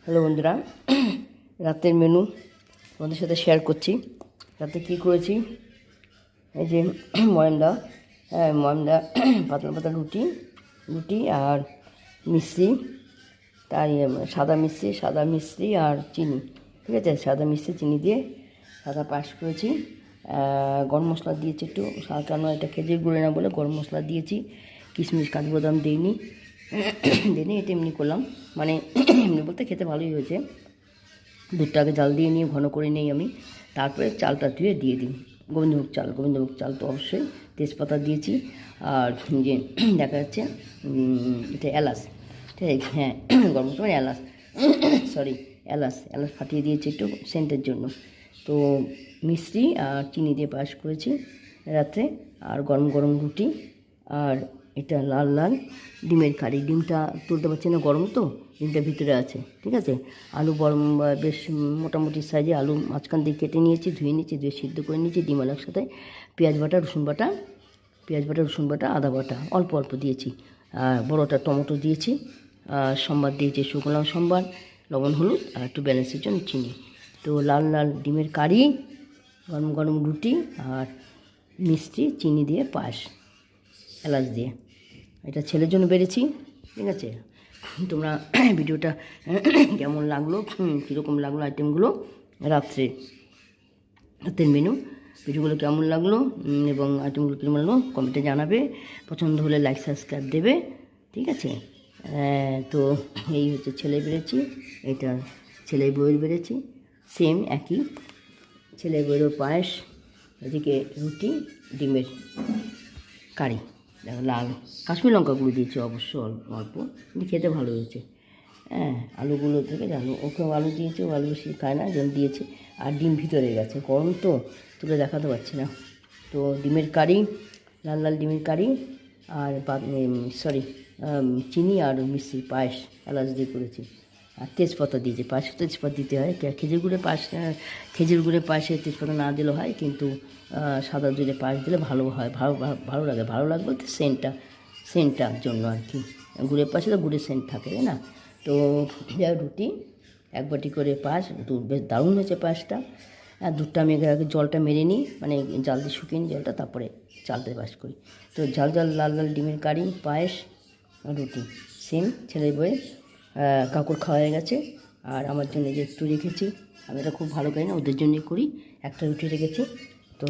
Hello বন্ধুরা, রাতের menu তোমাদের সাথে শেয়ার করছি। রাতে কী করেছি, এই যে ময়দা, ময়দা, পাতলা পাতলা রুটি আর মিষ্টি, তাই সাদা মিষ্টি আর চিনি, ঠিক আছে। সাদা মিষ্টি চিনি দিয়ে সাদা পায়েস করেছি। গরম মশলা দিয়েছি একটু, কেন এটা খেজুর গুঁড়ো না বলে গরম মশলা দিয়েছি। কিশমিশ কাজু বাদাম দিইনি, এটা এমনি করলাম, মানে এমনি বলতে খেতে ভালোই হয়েছে। দুধটাকে জাল দিয়ে নিয়ে ঘন করে নিই আমি, তারপরে চালটা ধুয়ে দিয়ে দিই। গোবিন্দভোগ চাল তো অবশ্যই। তেজপাতা দিয়েছি, আর যে দেখা যাচ্ছে এটা এলাচ, ঠিক আছে। হ্যাঁ, গরম মশলা মানে এলাচ, এলাচ ফাটিয়ে দিয়েছি একটু সেন্টের জন্য। তো মিষ্টি আর চিনি দিয়ে পায়েস করেছি রাত্রে। আর গরম গরম রুটি, আর এটা লাল লাল ডিমের কারি। ডিমটা তুলতে পারছি না, গরম তো, ডিমটা ভিতরে আছে, ঠিক আছে। আলু বেশ মোটামুটি সাইজে আলু মাঝখান দিয়ে কেটে নিয়েছি, ধুয়ে সিদ্ধ করে নিয়েছি। ডিম আলুর সাথে পেঁয়াজ বাটা রসুন বাটা আদা বাটা অল্প অল্প দিয়েছি। আর বড়োটা টমেটো দিয়েছি। আর সম্বার দিয়েছি, শুকনো সম্বার, লবণ হলুদ আর একটু ব্যালেন্সের জন্য চিনি। তো লাল লাল ডিমের কারি, গরম গরম রুটি আর মিষ্টি চিনি দিয়ে পায়েস এলাচ দিয়ে, এটা ছেলের জন্য বেড়েছি, ঠিক আছে। তোমরা ভিডিওটা কেমন লাগলো, কীরকম লাগলো আইটেমগুলো, রাতের মেনু, ভিডিওগুলো কেমন লাগলো এবং আইটেমগুলো কেমন লাগলো কমেন্টে জানাবে। পছন্দ হলে লাইক সাবস্ক্রাইব দেবে, ঠিক আছে। তো এই হচ্ছে ছেলে বেড়েছি, এটা ছেলে বউয়ের বেড়েছি, সেম একই, ছেলে বউয়েরও পায়েস, এদিকে রুটি, ডিমের কারি, লাল কাশ্মীর লঙ্কা গুঁড়ো দিয়েছি অবশ্য অল্প, কিন্তু খেতে ভালো হয়েছে। আলুগুলো থেকে ওকেও আলু দিয়েছে, ও আলু বেশি খায় না, যেন দিয়েছে। আর ডিম ভিতরে গেছে, গরম তো তুলে দেখাতে পারছি না। তো ডিমের কারি, লাল লাল ডিমের কারি, আর চিনি আর মিষ্টি পায়েস এলাচ দিয়ে করেছি। আর তেজপাতা দিয়েছি, পায়েসে তেজপাতা দিতে হয়। খেজুর গুড়ে পায়েসে তেজপাতা না দিলেও হয়, কিন্তু সাদা দুধে পায়েস দিলে ভালো হয়, ভালো লাগে বলতে সেন্টটার জন্য আর কি। গুড়ের পায়েসে তো গুড়ের সেন্ট থাকে, তাই না। তো রুটি, এক বাটি করে পায়েস, বেশ দারুণ হয়েছে পায়েসটা। আর দুধটা আমি আগে জলটা মেরে নিই, মানে জাল দিয়ে শুকিয়ে নিই জলটা, তারপরে চালতে পায়েস করি। তো ঝাল লাল লাল ডিমের কারি, পায়েস, রুটি, সেম ছেলের বয়ে কাকুর খাওয়া হয়ে গেছে। আর আমার জন্য যে একটু রেখেছি, আমি এটা খুব ভালো করি না, ওদের জন্যই করি, একটা রুটি রেখেছি। তো